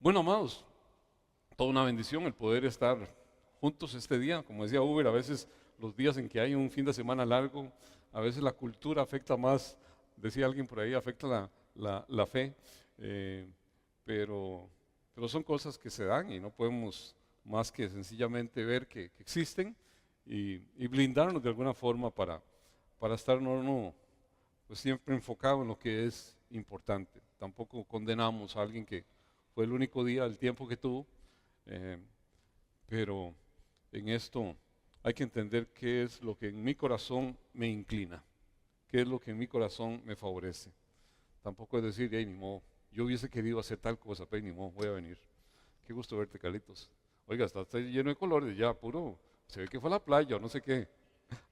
Bueno, amados, toda una bendición el poder estar juntos este día. Como decía Uber, a veces los días en que hay un fin de semana largo, a veces la cultura afecta más, decía alguien por ahí, afecta la fe, eh, pero, pero son cosas que se dan y no podemos más que sencillamente ver que existen y blindarnos de alguna forma para estar no, pues siempre enfocado en lo que es importante. Tampoco condenamos a alguien que fue el único día, el tiempo que tuvo, eh, pero en esto hay que entender qué es lo que en mi corazón me inclina, qué es lo que en mi corazón me favorece. Tampoco es decir, hey, ni modo, yo hubiese querido hacer tal cosa, pero ni modo, voy a venir. Qué gusto verte, Carlitos. Oiga, está lleno de colores, ya, puro, se ve que fue a la playa o no sé qué.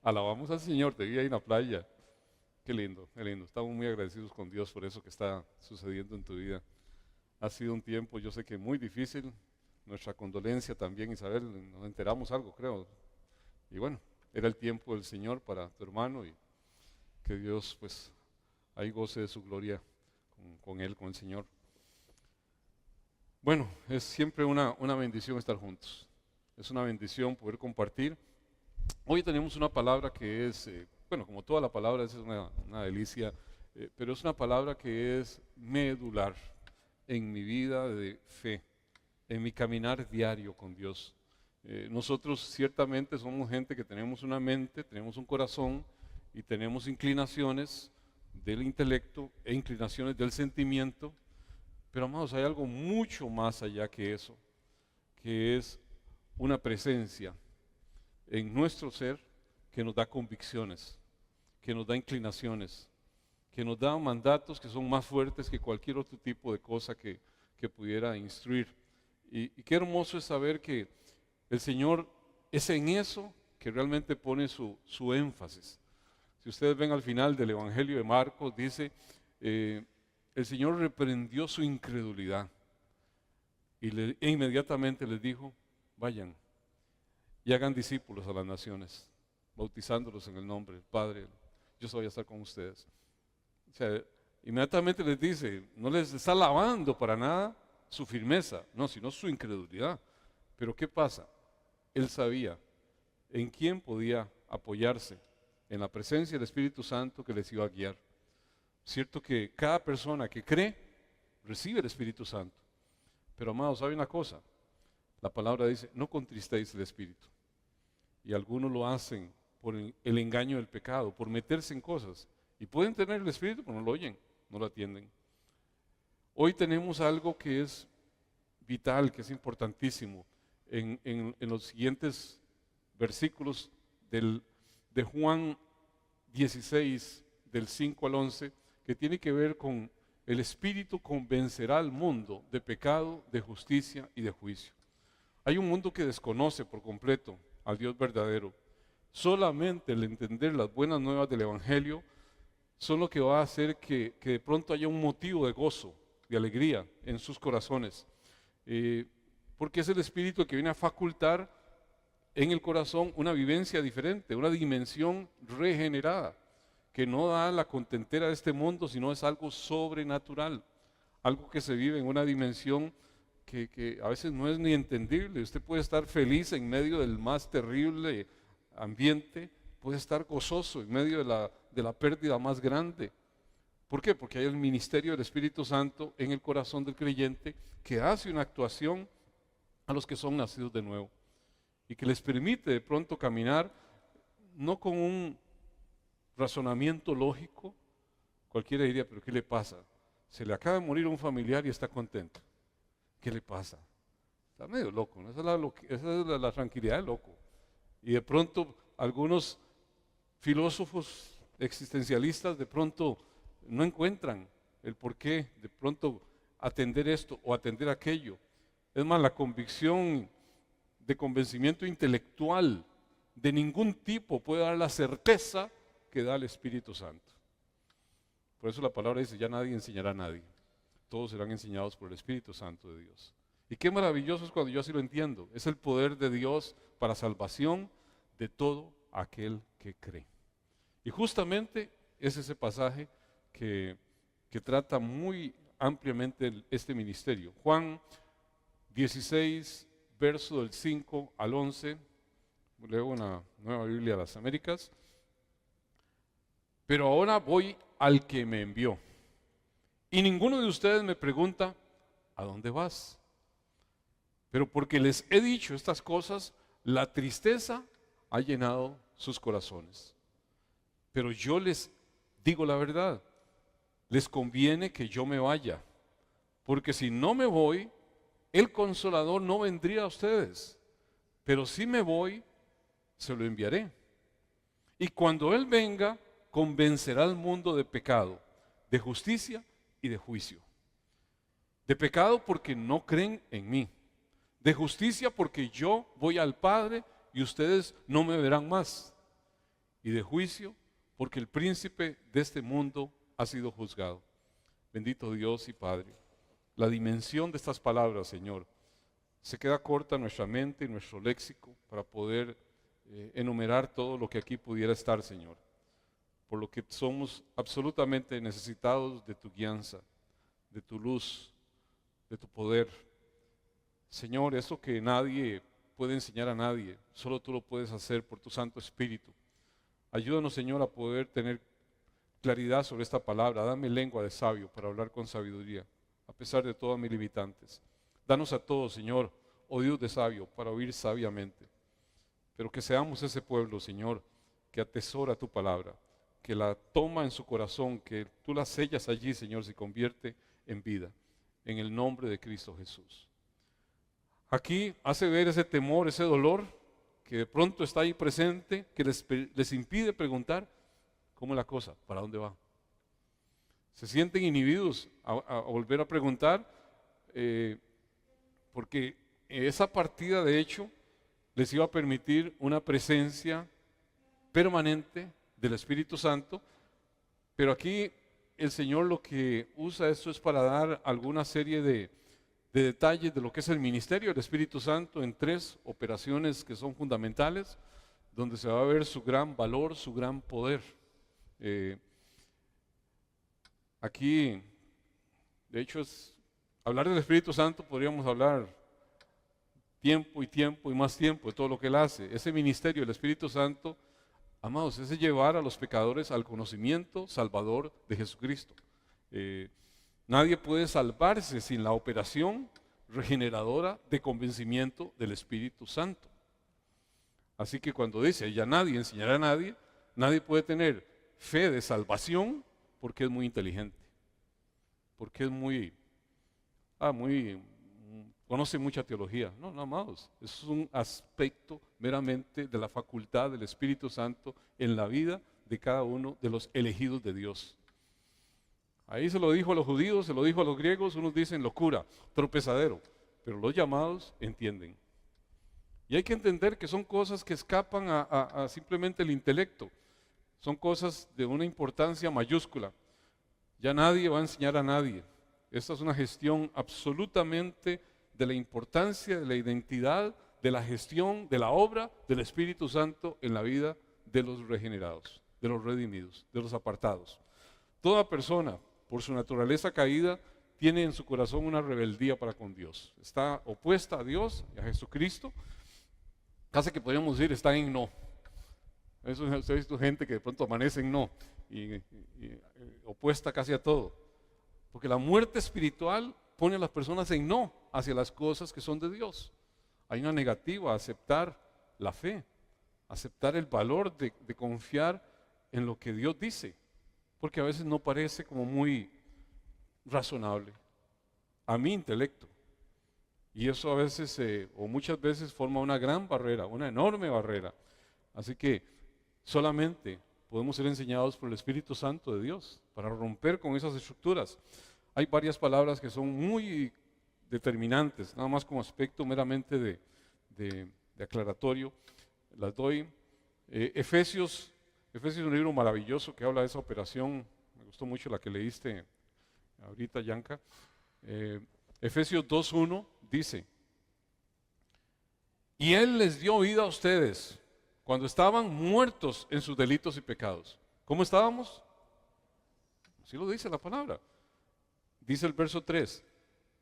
Alabamos al Señor, te vi ahí en la playa. Qué lindo, qué lindo. Estamos muy agradecidos con Dios por eso que está sucediendo en tu vida. Ha sido un tiempo, yo sé que muy difícil. Nuestra condolencia también, Isabel, nos enteramos algo, creo. Y bueno, era el tiempo del Señor para tu hermano y que Dios pues ahí goce de su gloria con él, con el Señor. Bueno, es siempre una bendición estar juntos. Es una bendición poder compartir. Hoy tenemos una palabra que es, bueno, como toda la palabra es una delicia, pero es una palabra que es medular en mi vida de fe, en mi caminar diario con Dios. Nosotros ciertamente somos gente que tenemos una mente, tenemos un corazón y tenemos inclinaciones del intelecto e inclinaciones del sentimiento, pero amados, hay algo mucho más allá que eso, que es una presencia en nuestro ser que nos da convicciones, que nos da inclinaciones, que nos da mandatos que son más fuertes que cualquier otro tipo de cosa que pudiera instruir. Y qué hermoso es saber que el Señor es en eso que realmente pone su énfasis. Si ustedes ven al final del Evangelio de Marcos, dice, el Señor reprendió su incredulidad e inmediatamente les dijo, vayan y hagan discípulos a las naciones, bautizándolos en el nombre del Padre. Yo voy a estar con ustedes. O sea, inmediatamente les dice, no les está alabando para nada su firmeza, no, sino su incredulidad. Pero ¿qué pasa? Él sabía en quién podía apoyarse, en la presencia del Espíritu Santo que les iba a guiar. Cierto que cada persona que cree recibe el Espíritu Santo. Pero amados, ¿sabe una cosa? La palabra dice, no contristéis el Espíritu. Y algunos lo hacen por el engaño del pecado, por meterse en cosas. Y pueden tener el Espíritu, pero no lo oyen, no lo atienden. Hoy tenemos algo que es vital, que es importantísimo. En los siguientes versículos de Juan 16, del 5 al 11, que tiene que ver con el Espíritu convencerá al mundo de pecado, de justicia y de juicio. Hay un mundo que desconoce por completo al Dios verdadero. Solamente el entender las buenas nuevas del Evangelio son lo que va a hacer que de pronto haya un motivo de gozo, de alegría en sus corazones. Porque es el Espíritu que viene a facultar en el corazón una vivencia diferente, una dimensión regenerada, que no da la contentera de este mundo, sino es algo sobrenatural, algo que se vive en una dimensión que a veces no es ni entendible. Usted puede estar feliz en medio del más terrible ambiente, puede estar gozoso en medio de la pérdida más grande. ¿Por qué? Porque hay el ministerio del Espíritu Santo en el corazón del creyente que hace una actuación a los que son nacidos de nuevo y que les permite de pronto caminar no con un razonamiento lógico. Cualquiera diría, pero ¿qué le pasa? Se le acaba de morir un familiar y está contento. ¿Qué le pasa? Está medio loco, ¿no? Esa es la tranquilidad del loco. Y de pronto algunos filósofos existencialistas de pronto no encuentran el por qué de pronto atender esto o atender aquello. Es más, la convicción de convencimiento intelectual de ningún tipo puede dar la certeza que da el Espíritu Santo. Por eso la palabra dice, ya nadie enseñará a nadie. Todos serán enseñados por el Espíritu Santo de Dios. Y qué maravilloso es cuando yo así lo entiendo. Es el poder de Dios para salvación de todo aquel que cree. Y justamente es ese pasaje que trata muy ampliamente este ministerio. Juan 16, verso del 5 al 11. Leo una Nueva Biblia de las Américas. Pero ahora voy al que me envió. Y ninguno de ustedes me pregunta, ¿a dónde vas? Pero porque les he dicho estas cosas, la tristeza ha llenado sus corazones. Pero yo les digo la verdad, les conviene que yo me vaya, porque si no me voy, el Consolador no vendría a ustedes, pero si me voy, se lo enviaré. Y cuando Él venga, convencerá al mundo de pecado, de justicia y de juicio. De pecado porque no creen en mí, de justicia porque yo voy al Padre y ustedes no me verán más, y de juicio porque el príncipe de este mundo ha sido juzgado. Bendito Dios y Padre, la dimensión de estas palabras, Señor, se queda corta en nuestra mente y nuestro léxico para poder enumerar todo lo que aquí pudiera estar, Señor, por lo que somos absolutamente necesitados de tu guianza, de tu luz, de tu poder. Señor, eso que nadie puede enseñar a nadie, solo tú lo puedes hacer por tu Santo Espíritu. Ayúdanos, Señor, a poder tener claridad sobre esta palabra. Dame lengua de sabio para hablar con sabiduría, a pesar de todas mis limitantes. Danos a todos, Señor, oídos de sabio para oír sabiamente. Pero que seamos ese pueblo, Señor, que atesora tu palabra, que la toma en su corazón, que tú la sellas allí, Señor, se convierte en vida. En el nombre de Cristo Jesús. Aquí hace ver ese temor, ese dolor que de pronto está ahí presente, que les impide preguntar cómo es la cosa, para dónde va. Se sienten inhibidos a volver a preguntar, porque esa partida de hecho les iba a permitir una presencia permanente del Espíritu Santo, pero aquí el Señor lo que usa esto es para dar alguna serie de detalles de lo que es el ministerio del Espíritu Santo en 3 operaciones que son fundamentales, donde se va a ver su gran valor, su gran poder. Aquí, de hecho, hablar del Espíritu Santo podríamos hablar tiempo y más tiempo de todo lo que Él hace. Ese ministerio del Espíritu Santo, amados, es llevar a los pecadores al conocimiento salvador de Jesucristo. Nadie puede salvarse sin la operación regeneradora de convencimiento del Espíritu Santo. Así que cuando dice, ya nadie enseñará a nadie, nadie puede tener fe de salvación porque es muy inteligente, porque es conoce mucha teología. No, amados, eso es un aspecto meramente de la facultad del Espíritu Santo en la vida de cada uno de los elegidos de Dios. Ahí se lo dijo a los judíos, se lo dijo a los griegos, unos dicen locura, tropezadero, pero los llamados entienden. Y hay que entender que son cosas que escapan a simplemente el intelecto, son cosas de una importancia mayúscula. Ya nadie va a enseñar a nadie. Esta es una gestión absolutamente de la importancia, de la identidad, de la gestión, de la obra del Espíritu Santo en la vida de los regenerados, de los redimidos, de los apartados. Toda persona, por su naturaleza caída, tiene en su corazón una rebeldía para con Dios. Está opuesta a Dios y a Jesucristo. Casi que podríamos decir, está en no. Eso usted ha visto gente que de pronto amanece en no y opuesta casi a todo. Porque la muerte espiritual pone a las personas en no hacia las cosas que son de Dios. Hay una negativa a aceptar la fe, aceptar el valor de confiar en lo que Dios dice. Porque a veces no parece como muy razonable a mi intelecto. Y eso a veces o muchas veces forma una gran barrera, una enorme barrera. Así que solamente podemos ser enseñados por el Espíritu Santo de Dios para romper con esas estructuras. Hay varias palabras que son muy determinantes, nada más como aspecto meramente de aclaratorio. Las doy. Efesios es un libro maravilloso que habla de esa operación. Me gustó mucho la que leíste ahorita, Yanka. Efesios 2:1 dice: y Él les dio vida a ustedes cuando estaban muertos en sus delitos y pecados. ¿Cómo estábamos? Así lo dice la palabra. Dice el verso 3: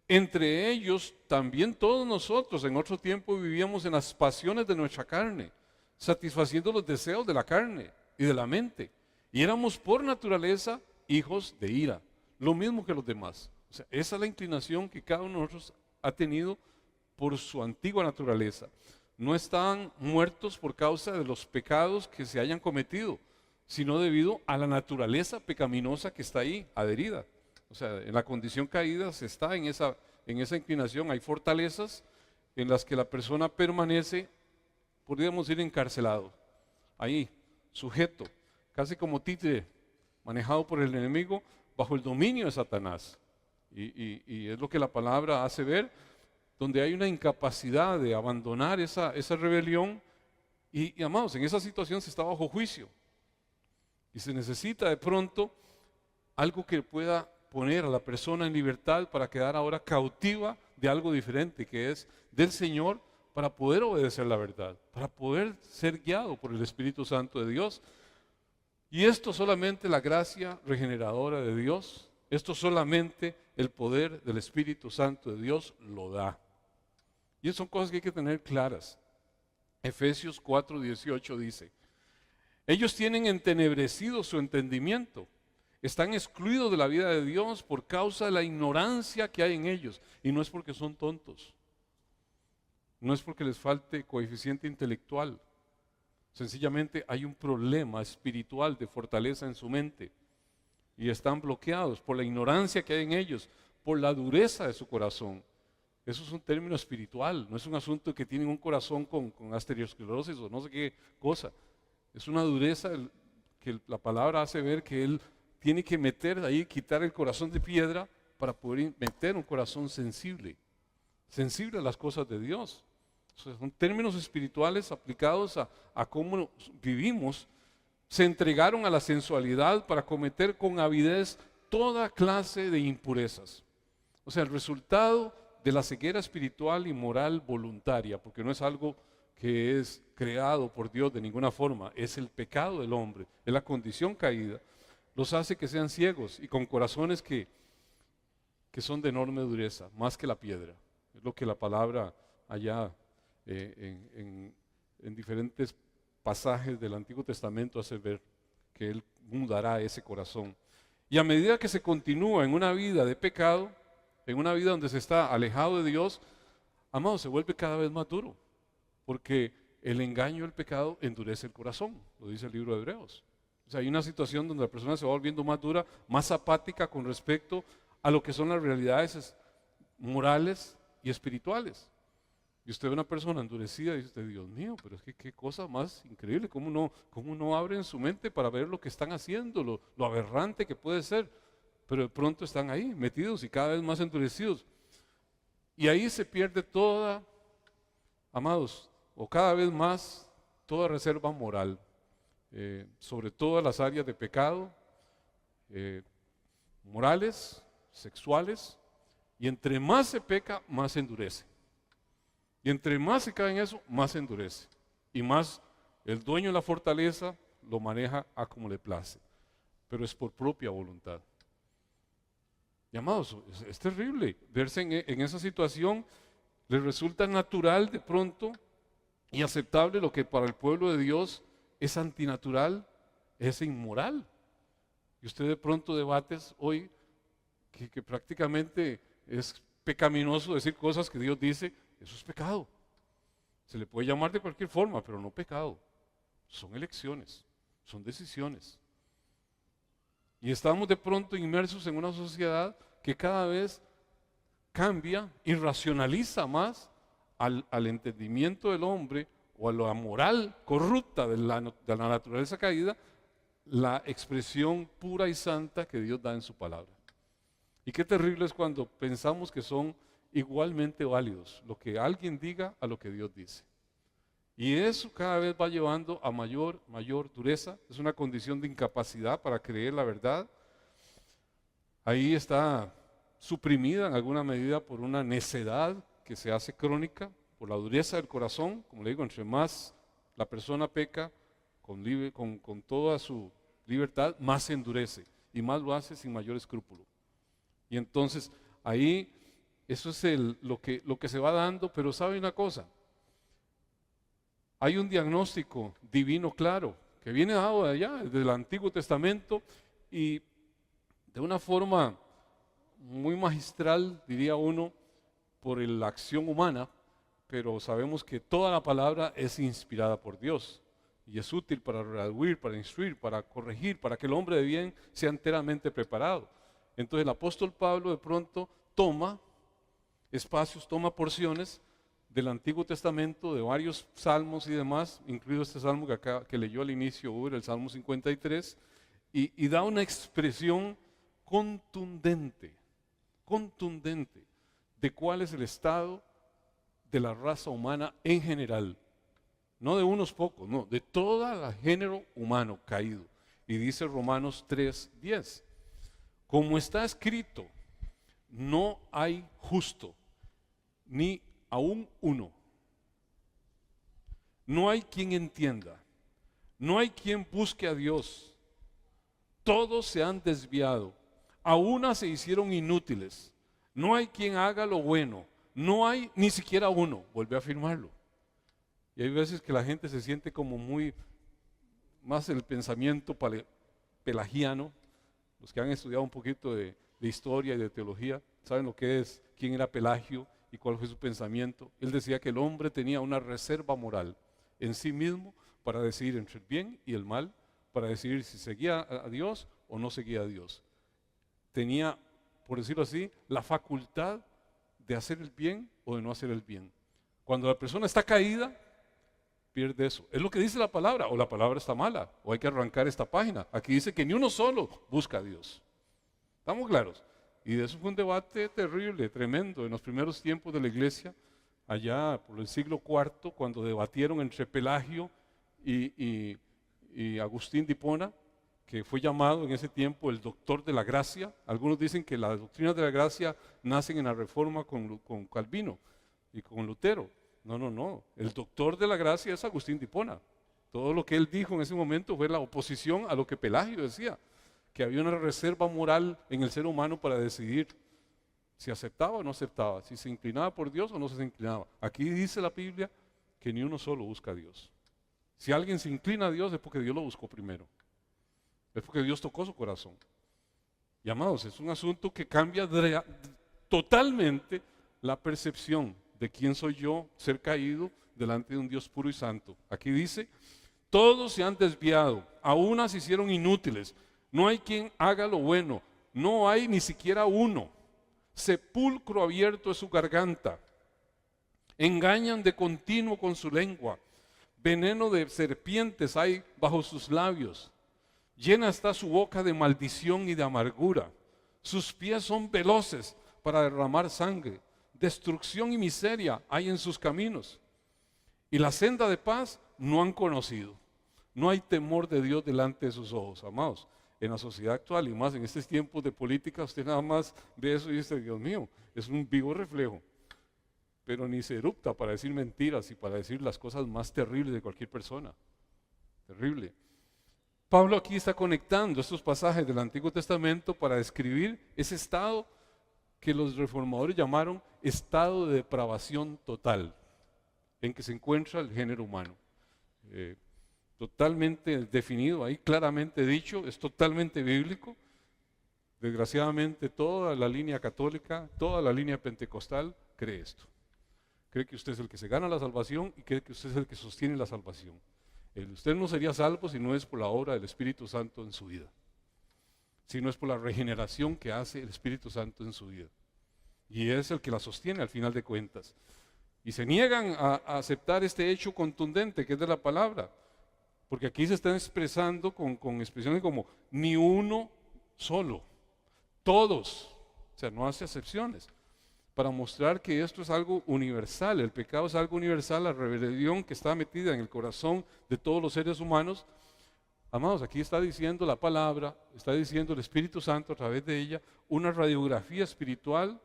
Entre ellos también todos nosotros en otro tiempo vivíamos en las pasiones de nuestra carne, satisfaciendo los deseos de la carne y de la mente. Y éramos por naturaleza hijos de ira, lo mismo que los demás. O sea, esa es la inclinación que cada uno de nosotros ha tenido por su antigua naturaleza. No estaban muertos por causa de los pecados que se hayan cometido, sino debido a la naturaleza pecaminosa que está ahí, adherida. O sea, en la condición caída se está en esa inclinación. Hay fortalezas en las que la persona permanece, podríamos decir, encarcelado, ahí, sujeto, casi como títere, manejado por el enemigo, bajo el dominio de Satanás. Y es lo que la palabra hace ver, donde hay una incapacidad de abandonar esa rebelión. Y amados, en esa situación se está bajo juicio. Y se necesita de pronto algo que pueda poner a la persona en libertad para quedar ahora cautiva de algo diferente, que es del Señor, para poder obedecer la verdad, para poder ser guiado por el Espíritu Santo de Dios. Y esto solamente la gracia regeneradora de Dios, esto solamente el poder del Espíritu Santo de Dios lo da. Y son cosas que hay que tener claras. Efesios 4:18 dice: ellos tienen entenebrecido su entendimiento, están excluidos de la vida de Dios por causa de la ignorancia que hay en ellos. Y no es porque son tontos, no es porque les falte coeficiente intelectual. Sencillamente hay un problema espiritual de fortaleza en su mente y están bloqueados por la ignorancia que hay en ellos, por la dureza de su corazón. Eso es un término espiritual, no es un asunto que tienen un corazón con arteriosclerosis o no sé qué cosa. Es una dureza que la palabra hace ver que Él tiene que meter ahí, quitar el corazón de piedra para poder meter un corazón sensible a las cosas de Dios. Son términos espirituales aplicados a cómo vivimos. Se entregaron a la sensualidad para cometer con avidez toda clase de impurezas. O sea, el resultado de la ceguera espiritual y moral voluntaria, porque no es algo que es creado por Dios de ninguna forma, es el pecado del hombre, es la condición caída, los hace que sean ciegos y con corazones que son de enorme dureza, más que la piedra. Es lo que la palabra allá en diferentes pasajes del Antiguo Testamento hace ver, que Él mudará ese corazón. Y a medida que se continúa en una vida de pecado, en una vida donde se está alejado de Dios, amado, se vuelve cada vez más duro, porque el engaño del pecado endurece el corazón, lo dice el libro de Hebreos. O sea, hay una situación donde la persona se va volviendo más dura, más apática con respecto a lo que son las realidades morales y espirituales. Y usted ve una persona endurecida y dice usted: Dios mío, pero es que qué cosa más increíble, cómo no abren su mente para ver lo que están haciendo, lo aberrante que puede ser. Pero de pronto están ahí metidos y cada vez más endurecidos. Y ahí se pierde toda, amados, o cada vez más, toda reserva moral, sobre todas las áreas de pecado, morales, sexuales, y entre más se peca, más se endurece. Y entre más se cae en eso, más se endurece. Y más el dueño de la fortaleza lo maneja a como le place. Pero es por propia voluntad. Y amados, es terrible verse en esa situación. Les resulta natural de pronto y aceptable lo que para el pueblo de Dios es antinatural, es inmoral. Y usted de pronto debates hoy que prácticamente es pecaminoso decir cosas que Dios dice. Eso es pecado. Se le puede llamar de cualquier forma, pero no pecado. Son elecciones, son decisiones. Y estamos de pronto inmersos en una sociedad que cada vez cambia y racionaliza más al entendimiento del hombre o a la moral corrupta de la naturaleza caída, la expresión pura y santa que Dios da en su palabra. Y qué terrible es cuando pensamos que son igualmente válidos lo que alguien diga a lo que Dios dice. Y eso cada vez va llevando a mayor dureza. Es una condición de incapacidad para creer la verdad. Ahí está suprimida en alguna medida por una necedad que se hace crónica, por la dureza del corazón. Como le digo, entre más la persona peca con toda su libertad, más se endurece y más lo hace sin mayor escrúpulo. Y entonces ahí Eso es lo que se va dando, pero ¿sabe una cosa? Hay un diagnóstico divino claro que viene dado de allá, desde el Antiguo Testamento, y de una forma muy magistral, diría uno, por la acción humana, pero sabemos que toda la palabra es inspirada por Dios y es útil para redarguir, para instruir, para corregir, para que el hombre de bien sea enteramente preparado. Entonces el apóstol Pablo de pronto toma espacios, toma porciones del Antiguo Testamento, de varios salmos y demás, incluido este salmo que leyó al inicio, el Salmo 53, y da una expresión contundente de cuál es el estado de la raza humana en general, no de unos pocos, no, de todo el género humano caído. Y dice Romanos 3:10, como está escrito, no hay justo, ni aún uno. No hay quien entienda, no hay quien busque a Dios. Todos se han desviado, a una se hicieron inútiles. No hay quien haga lo bueno, no hay ni siquiera uno. Vuelve a afirmarlo. Y hay veces que la gente se siente como muy, más el pensamiento pelagiano. Los que han estudiado un poquito de historia y de teología, saben lo que es, quién era Pelagio y cuál fue su pensamiento. Él decía que el hombre tenía una reserva moral en sí mismo para decidir entre el bien y el mal, para decidir si seguía a Dios o no seguía a Dios. Tenía, por decirlo así, la facultad de hacer el bien o de no hacer el bien. Cuando la persona está caída, pierde eso. Es lo que dice la palabra, o la palabra está mala, o hay que arrancar esta página. Aquí dice que ni uno solo busca a Dios. ¿Estamos claros? Y de eso fue un debate terrible, tremendo, en los primeros tiempos de la iglesia, allá por el siglo IV, cuando debatieron entre Pelagio y Agustín de Hipona, que fue llamado en ese tiempo el doctor de la gracia. Algunos dicen que las doctrinas de la gracia nacen en la Reforma con Calvino y con Lutero. No, el doctor de la gracia es Agustín de Hipona. Todo lo que él dijo en ese momento fue la oposición a lo que Pelagio decía, que había una reserva moral en el ser humano para decidir si aceptaba o no aceptaba, si se inclinaba por Dios o no se inclinaba. Aquí dice la Biblia que ni uno solo busca a Dios. Si alguien se inclina a Dios es porque Dios lo buscó primero. Es porque Dios tocó su corazón. Y amados, es un asunto que cambia totalmente la percepción de quién soy yo, ser caído delante de un Dios puro y santo. Aquí dice, todos se han desviado, a unas se hicieron inútiles, no hay quien haga lo bueno, no hay ni siquiera uno. Sepulcro abierto es su garganta, engañan de continuo con su lengua, veneno de serpientes hay bajo sus labios, llena está su boca de maldición y de amargura, sus pies son veloces para derramar sangre, destrucción y miseria hay en sus caminos, y la senda de paz no han conocido. No hay temor de Dios delante de sus ojos, amados. En la sociedad actual y más en estos tiempos de política, usted nada más ve eso y dice, Dios mío, es un vivo reflejo. Pero ni se erupta para decir mentiras y para decir las cosas más terribles de cualquier persona. Terrible. Pablo aquí está conectando estos pasajes del Antiguo Testamento para describir ese estado que los reformadores llamaron estado de depravación total en que se encuentra el género humano. Totalmente definido ahí, claramente dicho, es totalmente bíblico. Desgraciadamente toda la línea católica, toda la línea pentecostal cree esto. Cree que usted es el que se gana la salvación y cree que usted es el que sostiene la salvación. Usted no sería salvo si no es por la obra del Espíritu Santo en su vida, si no es por la regeneración que hace el Espíritu Santo en su vida. Y es el que la sostiene al final de cuentas. Y se niegan a aceptar este hecho contundente que es de la palabra. Porque aquí se están expresando con expresiones como ni uno solo, todos, o sea, no hace excepciones, para mostrar que esto es algo universal, el pecado es algo universal, la rebelión que está metida en el corazón de todos los seres humanos. Amados, aquí está diciendo la palabra, está diciendo el Espíritu Santo a través de ella, una radiografía espiritual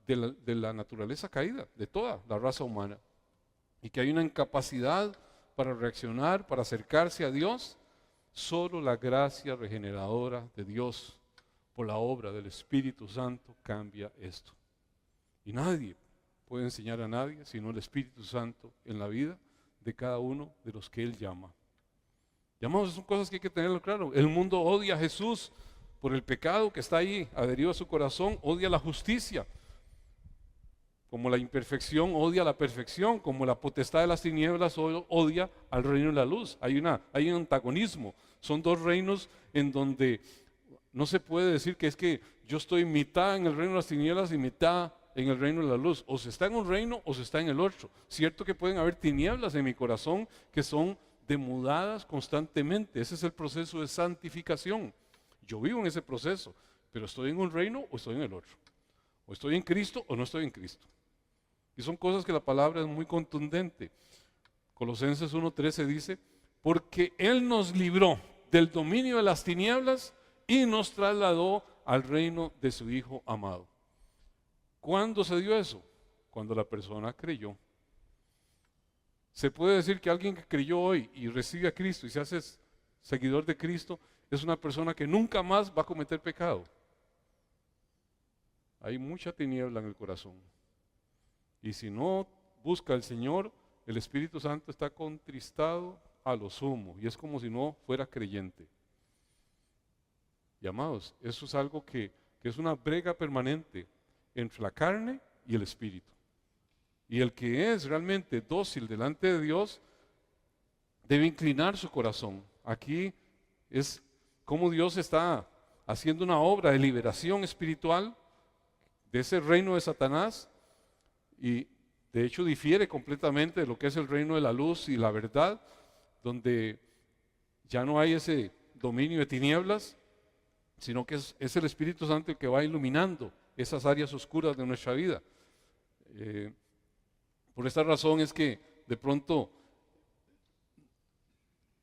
de la naturaleza caída, de toda la raza humana, y que hay una incapacidad para reaccionar, para acercarse a Dios. Solo la gracia regeneradora de Dios por la obra del Espíritu Santo cambia esto. Y nadie puede enseñar a nadie sino el Espíritu Santo en la vida de cada uno de los que Él llama. Llamados, son cosas que hay que tenerlo claro. El mundo odia a Jesús por el pecado que está ahí adherido a su corazón, odia la justicia. Como la imperfección odia la perfección, como la potestad de las tinieblas odia al reino de la luz. Hay un antagonismo. Son dos reinos en donde no se puede decir que es que yo estoy mitad en el reino de las tinieblas y mitad en el reino de la luz. O se está en un reino o se está en el otro. Cierto que pueden haber tinieblas en mi corazón que son demudadas constantemente. Ese es el proceso de santificación. Yo vivo en ese proceso, pero estoy en un reino o estoy en el otro. O estoy en Cristo o no estoy en Cristo. Y son cosas que la palabra es muy contundente. Colosenses 1:13 dice, porque Él nos libró del dominio de las tinieblas y nos trasladó al reino de su Hijo amado. ¿Cuándo se dio eso? Cuando la persona creyó. Se puede decir que alguien que creyó hoy y recibe a Cristo y se hace seguidor de Cristo es una persona que nunca más va a cometer pecado. Hay mucha tiniebla en el corazón. Y si no busca al Señor, el Espíritu Santo está contristado a lo sumo y es como si no fuera creyente. Y amados, eso es algo que es una brega permanente entre la carne y el Espíritu. Y el que es realmente dócil delante de Dios debe inclinar su corazón. Aquí es como Dios está haciendo una obra de liberación espiritual de ese reino de Satanás. Y de hecho difiere completamente de lo que es el reino de la luz y la verdad, donde ya no hay ese dominio de tinieblas, sino que es el Espíritu Santo el que va iluminando esas áreas oscuras de nuestra vida. Por esta razón es que de pronto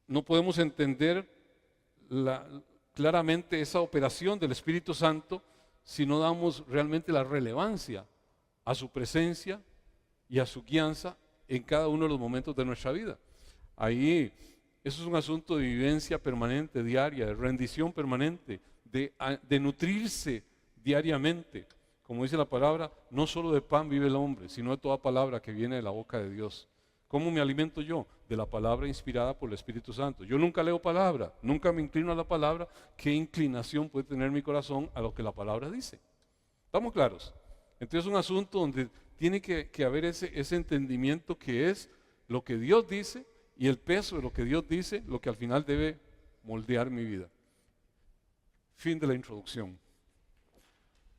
no podemos entender claramente esa operación del Espíritu Santo si no damos realmente la relevancia a su presencia y a su guianza en cada uno de los momentos de nuestra vida. Ahí, eso es un asunto de vivencia permanente, diaria, de rendición permanente, de nutrirse diariamente. Como dice la palabra, no solo de pan vive el hombre, sino de toda palabra que viene de la boca de Dios. ¿Cómo me alimento yo? De la palabra inspirada por el Espíritu Santo. Yo nunca leo palabra, nunca me inclino a la palabra. ¿Qué inclinación puede tener mi corazón a lo que la palabra dice? ¿Estamos claros? Entonces es un asunto donde tiene que haber ese entendimiento que es lo que Dios dice y el peso de lo que Dios dice, lo que al final debe moldear mi vida. Fin de la introducción.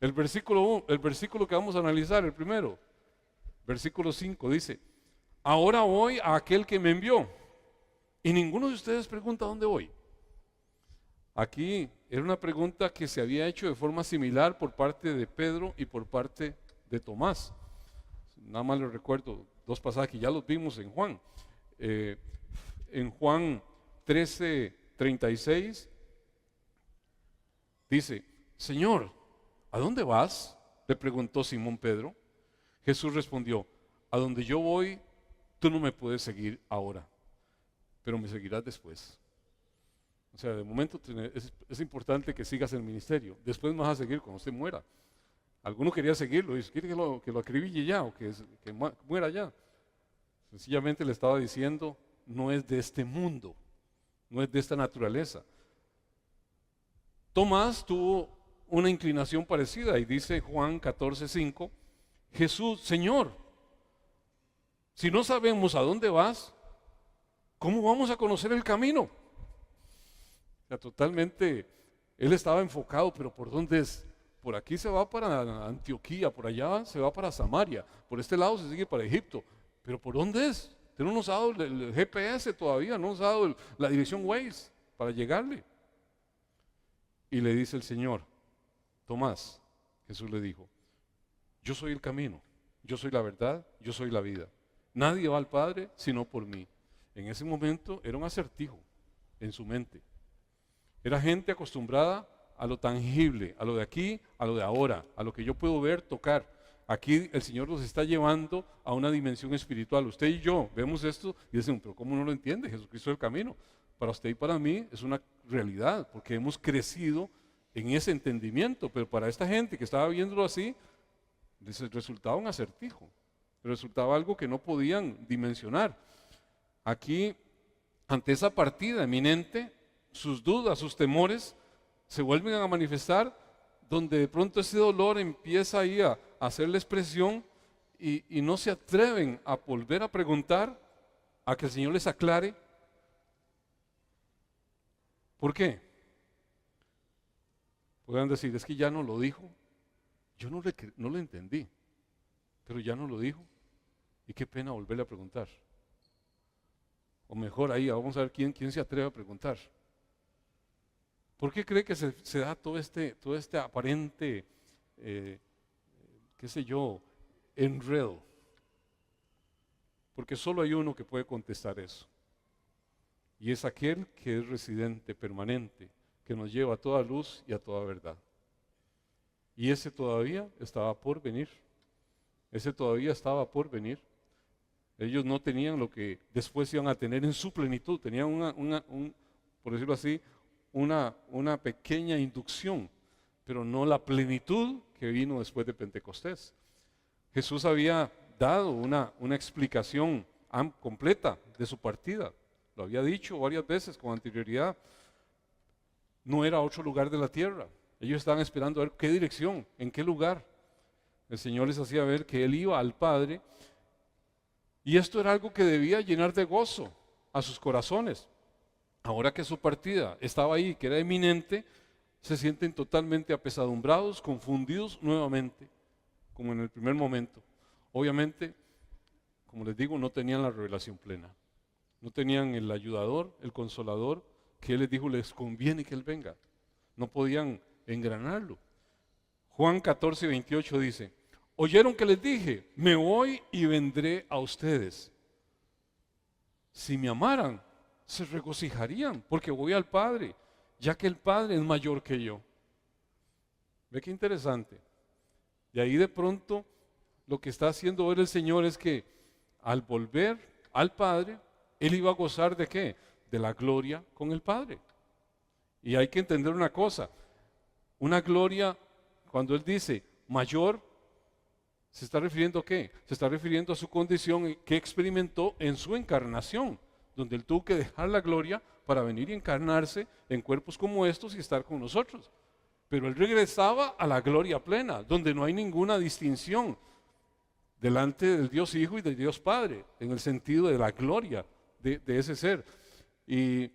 El versículo que vamos a analizar, el primero, versículo 5, dice, ahora voy a aquel que me envió. Y ninguno de ustedes pregunta dónde voy. Aquí era una pregunta que se había hecho de forma similar por parte de Pedro y por parte de Tomás. Nada más les recuerdo dos pasajes que ya los vimos en Juan. En Juan 13:36 dice, Señor, ¿a dónde vas?, le preguntó Simón Pedro. Jesús respondió, a donde yo voy, tú no me puedes seguir ahora, pero me seguirás después. O sea, de momento es importante que sigas el ministerio. Después me vas a seguir cuando usted muera. Alguno quería seguirlo y dice, quiere que lo acribille ya o que muera ya. Sencillamente le estaba diciendo, no es de este mundo, no es de esta naturaleza. Tomás tuvo una inclinación parecida y dice Juan 14:5, Jesús, Señor, si no sabemos a dónde vas, ¿cómo vamos a conocer el camino? O sea, totalmente, él estaba enfocado, pero ¿por dónde es? Por aquí se va para Antioquía, por allá se va para Samaria, por este lado se sigue para Egipto, pero ¿por dónde es? Usted no nos ha dado el GPS todavía, no nos ha dado la dirección Waze para llegarle. Y le dice el Señor, Tomás, Jesús le dijo, yo soy el camino, yo soy la verdad, yo soy la vida. Nadie va al Padre sino por mí. En ese momento era un acertijo en su mente. Era gente acostumbrada a lo tangible, a lo de aquí, a lo de ahora, a lo que yo puedo ver, tocar. Aquí el Señor nos está llevando a una dimensión espiritual. Usted y yo vemos esto y decimos, pero ¿cómo no lo entiende? Jesucristo es el camino. Para usted y para mí es una realidad, porque hemos crecido en ese entendimiento. Pero para esta gente que estaba viéndolo así, Les resultaba un acertijo, resultaba algo que no podían dimensionar. Aquí, ante esa partida eminente, sus dudas, sus temores se vuelven a manifestar, donde de pronto ese dolor empieza ahí a hacerles presión y no se atreven a volver a preguntar, a que el Señor les aclare. ¿Por qué? Podrían decir, es que ya no lo dijo, yo no le entendí, pero ya no lo dijo, y qué pena volverle a preguntar. O mejor ahí, vamos a ver quién se atreve a preguntar. ¿Por qué cree que se da todo este aparente, qué sé yo, enredo? Porque solo hay uno que puede contestar eso. Y es aquel que es residente, permanente, que nos lleva a toda luz y a toda verdad. Y ese todavía estaba por venir. Ese todavía estaba por venir. Ellos no tenían lo que después iban a tener en su plenitud. Tenían por decirlo así, una pequeña inducción, pero no la plenitud que vino después de Pentecostés. Jesús había dado una explicación completa de su partida. Lo había dicho varias veces con anterioridad. No era otro lugar de la tierra. Ellos estaban esperando a ver qué dirección, en qué lugar. El Señor les hacía ver que Él iba al Padre, y esto era algo que debía llenar de gozo a sus corazones. Ahora que su partida estaba ahí, que era eminente, se sienten totalmente apesadumbrados, confundidos nuevamente, como en el primer momento. Obviamente, como les digo, no tenían la revelación plena. No tenían el ayudador, el consolador, que Él les dijo, les conviene que Él venga. No podían engranarlo. Juan 14:28 dice, oyeron que les dije, me voy y vendré a ustedes. Si me amaran, se regocijarían, porque voy al Padre, ya que el Padre es mayor que yo. Ve qué interesante. Y ahí de pronto lo que está haciendo ver el Señor es que al volver al Padre, Él iba a gozar ¿de qué? De la gloria con el Padre. Y hay que entender una cosa, una gloria, cuando Él dice mayor, ¿se está refiriendo a qué? Se está refiriendo a su condición que experimentó en su encarnación, donde Él tuvo que dejar la gloria para venir y encarnarse en cuerpos como estos y estar con nosotros. Pero Él regresaba a la gloria plena, donde no hay ninguna distinción delante del Dios Hijo y del Dios Padre, en el sentido de la gloria de ese ser. Y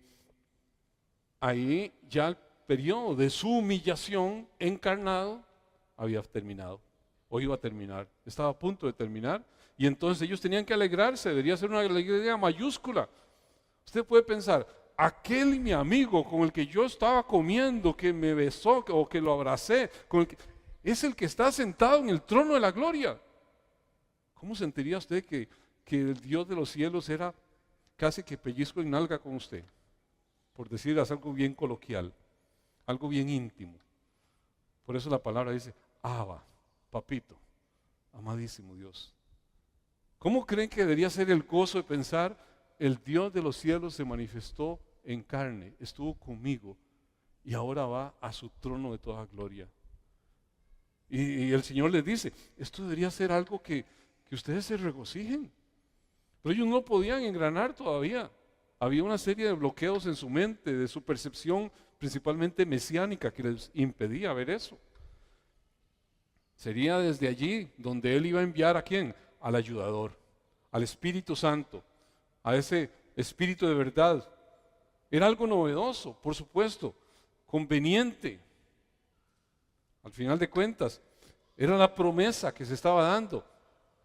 ahí ya el periodo de su humillación encarnado había terminado, o iba a terminar, estaba a punto de terminar, y entonces ellos tenían que alegrarse, debería ser una alegría mayúscula. Usted puede pensar, aquel mi amigo con el que yo estaba comiendo, que me besó o que lo abracé, es el que está sentado en el trono de la gloria. ¿Cómo sentiría usted que el Dios de los cielos era casi que pellizco en nalga con usted? Por decir algo bien coloquial, algo bien íntimo. Por eso la palabra dice, Abba, papito, amadísimo Dios. ¿Cómo creen que debería ser el gozo de pensar, el Dios de los cielos se manifestó en carne, estuvo conmigo y ahora va a su trono de toda gloria? Y el Señor les dice, esto debería ser algo que ustedes se regocijen. Pero ellos no podían engranar todavía. Había una serie de bloqueos en su mente, de su percepción principalmente mesiánica, que les impedía ver eso. Sería desde allí donde Él iba a enviar ¿a quién? Al ayudador, al Espíritu Santo, a ese Espíritu de verdad. Era algo novedoso, por supuesto, conveniente. Al final de cuentas, era la promesa que se estaba dando,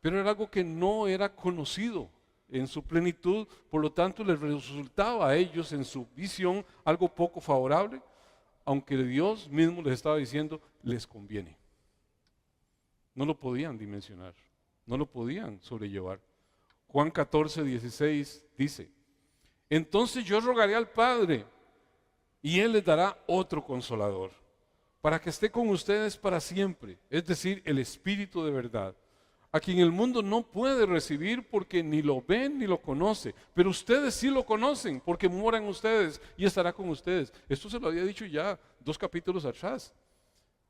pero era algo que no era conocido en su plenitud, por lo tanto les resultaba a ellos en su visión algo poco favorable, aunque Dios mismo les estaba diciendo, les conviene. No lo podían dimensionar, no lo podían sobrellevar. Juan 14:16 dice, entonces yo rogaré al Padre y Él les dará otro consolador, para que esté con ustedes para siempre, es decir, el Espíritu de verdad, a quien el mundo no puede recibir porque ni lo ven ni lo conoce, pero ustedes sí lo conocen porque mora en ustedes y estará con ustedes. Esto se lo había dicho ya 2 capítulos atrás,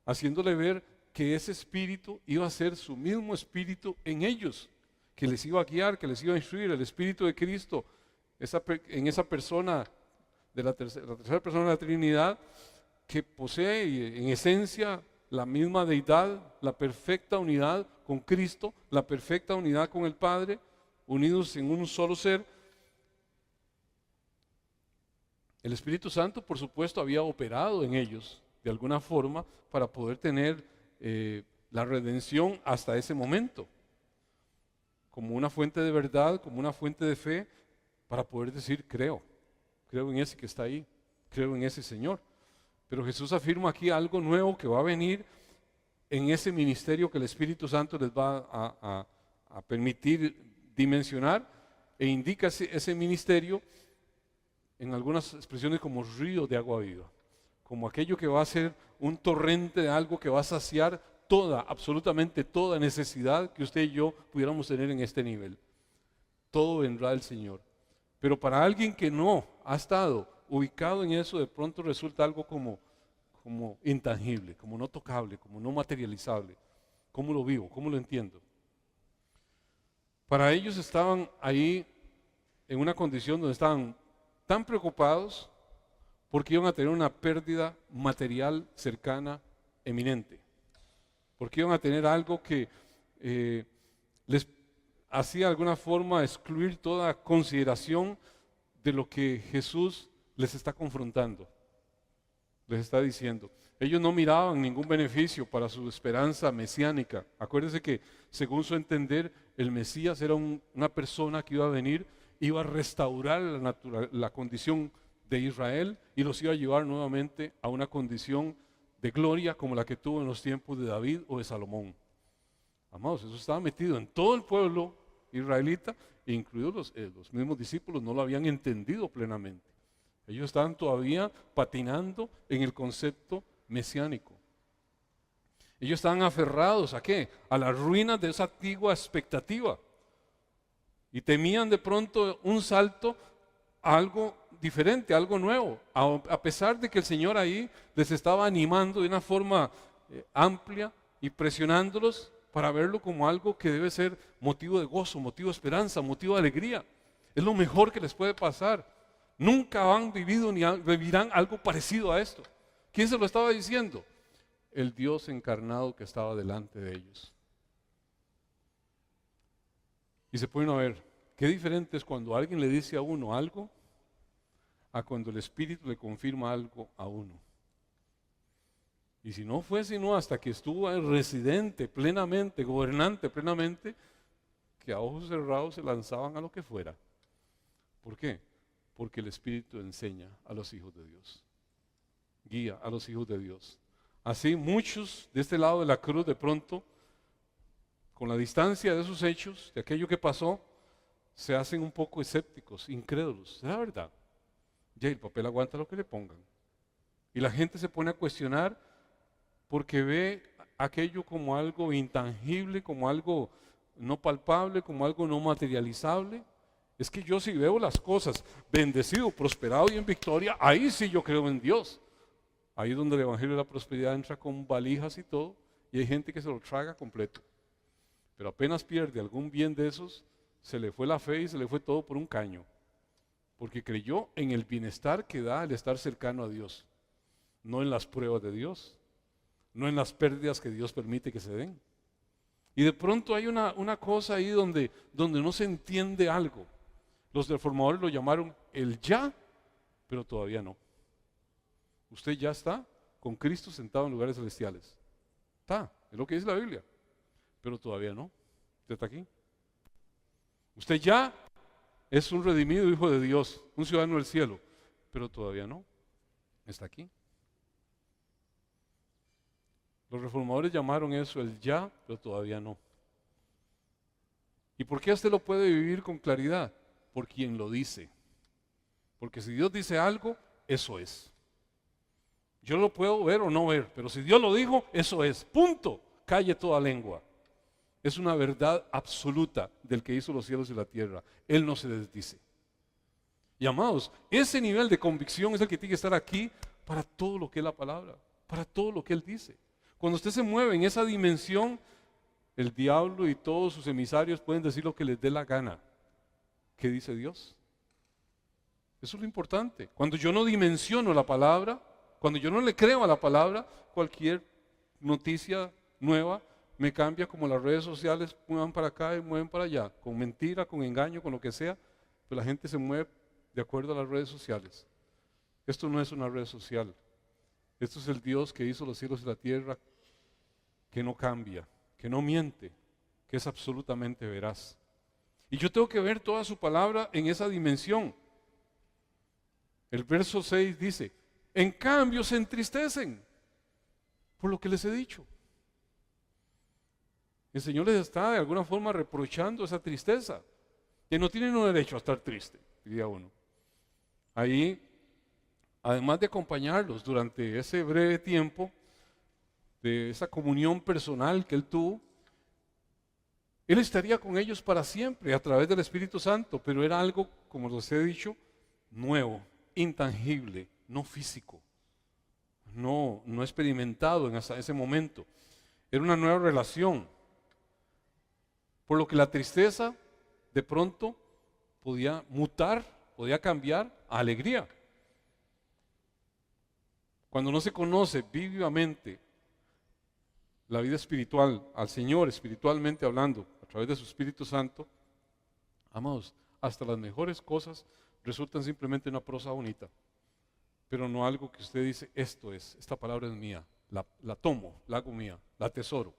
haciéndole ver que ese espíritu iba a ser su mismo espíritu en ellos, que les iba a guiar, que les iba a instruir, el Espíritu de Cristo, en esa persona, la tercera persona de la Trinidad, que posee en esencia la misma deidad, la perfecta unidad con Cristo, la perfecta unidad con el Padre, unidos en un solo ser. El Espíritu Santo, por supuesto, había operado en ellos de alguna forma para poder tener la redención hasta ese momento, como una fuente de verdad, como una fuente de fe, para poder decir creo en ese que está ahí, creo en ese Señor. Pero Jesús afirma aquí algo nuevo que va a venir en ese ministerio que el Espíritu Santo les va a permitir dimensionar, e indica ese ministerio en algunas expresiones como río de agua viva, como aquello que va a ser un torrente de algo que va a saciar absolutamente toda necesidad que usted y yo pudiéramos tener en este nivel. Todo vendrá del Señor. Pero para alguien que no ha estado ubicado en eso, de pronto resulta algo como intangible, como no tocable, como no materializable. ¿Cómo lo vivo? ¿Cómo lo entiendo? Para ellos estaban ahí en una condición donde estaban tan preocupados porque iban a tener una pérdida material cercana, eminente. Porque iban a tener algo que les hacía de alguna forma excluir toda consideración de lo que Jesús les está confrontando, les está diciendo. Ellos no miraban ningún beneficio para su esperanza mesiánica. Acuérdense que, según su entender, el Mesías era una persona que iba a venir, iba a restaurar la condición de Israel y los iba a llevar nuevamente a una condición de gloria como la que tuvo en los tiempos de David o de Salomón. Amados, eso estaba metido en todo el pueblo israelita, incluidos los mismos discípulos, no lo habían entendido plenamente. Ellos estaban todavía patinando en el concepto mesiánico. Ellos estaban aferrados ¿a qué? A las ruinas de esa antigua expectativa. Y temían de pronto un salto a algo diferente, a algo nuevo, a pesar de que el Señor ahí les estaba animando de una forma amplia y presionándolos para verlo como algo que debe ser motivo de gozo, motivo de esperanza, motivo de alegría. Es lo mejor que les puede pasar. Nunca han vivido ni vivirán algo parecido a esto. ¿Quién se lo estaba diciendo? El Dios encarnado que estaba delante de ellos. Y se pueden ver, qué diferente es cuando alguien le dice a uno algo, a cuando el Espíritu le confirma algo a uno. Y si no fue sino hasta que estuvo residente plenamente, gobernante plenamente, que a ojos cerrados se lanzaban a lo que fuera. ¿Por qué? Porque el Espíritu enseña a los hijos de Dios, guía a los hijos de Dios. Así muchos de este lado de la cruz de pronto, con la distancia de esos hechos, de aquello que pasó, se hacen un poco escépticos, incrédulos. ¿Será verdad? Ya el papel aguanta lo que le pongan. Y la gente se pone a cuestionar porque ve aquello como algo intangible, como algo no palpable, como algo no materializable. Es que yo si veo las cosas bendecido, prosperado y en victoria, ahí sí yo creo en Dios. Ahí es donde el Evangelio de la Prosperidad entra con valijas y todo, y hay gente que se lo traga completo. Pero apenas pierde algún bien de esos, se le fue la fe y se le fue todo por un caño. Porque creyó en el bienestar que da el estar cercano a Dios, no en las pruebas de Dios, no en las pérdidas que Dios permite que se den. Y de pronto hay una cosa ahí donde no se entiende algo. Los reformadores lo llamaron el ya, pero todavía no. Usted ya está con Cristo sentado en lugares celestiales. Está, es lo que dice la Biblia, pero todavía no. Usted está aquí. Usted ya es un redimido hijo de Dios, un ciudadano del cielo, pero todavía no. Está aquí. Los reformadores llamaron eso el ya, pero todavía no. ¿Y por qué usted lo puede vivir con claridad? Por quien lo dice. Porque si Dios dice algo, eso es. Yo lo puedo ver o no ver, pero si Dios lo dijo, eso es. Punto. Calle toda lengua. Es una verdad absoluta del que hizo los cielos y la tierra. Él no se desdice. Y amados, ese nivel de convicción es el que tiene que estar aquí para todo lo que es la palabra, para todo lo que Él dice. Cuando usted se mueve en esa dimensión, el diablo y todos sus emisarios pueden decir lo que les dé la gana. ¿Qué dice Dios? Eso es lo importante. Cuando yo no dimensiono la palabra, cuando yo no le creo a la palabra, cualquier noticia nueva me cambia, como las redes sociales mueven para acá y mueven para allá, con mentira, con engaño, con lo que sea, pero la gente se mueve de acuerdo a las redes sociales. Esto no es una red social. Esto es el Dios que hizo los cielos y la tierra, que no cambia, que no miente, que es absolutamente veraz. Y yo tengo que ver toda su palabra en esa dimensión. El verso 6 dice: en cambio se entristecen por lo que les he dicho. El Señor les está de alguna forma reprochando esa tristeza, que no tienen un derecho a estar triste, diría uno. Ahí, además de acompañarlos durante ese breve tiempo, de esa comunión personal que Él tuvo, Él estaría con ellos para siempre a través del Espíritu Santo, pero era algo, como les he dicho, nuevo, intangible, no físico, no experimentado en hasta ese momento. Era una nueva relación, por lo que la tristeza de pronto podía mutar, podía cambiar a alegría. Cuando no se conoce vivamente la vida espiritual, al Señor espiritualmente hablando, a través de su Espíritu Santo, amados, hasta las mejores cosas resultan simplemente una prosa bonita, pero no algo que usted dice: esta palabra es mía, la tomo, la hago mía, la atesoro.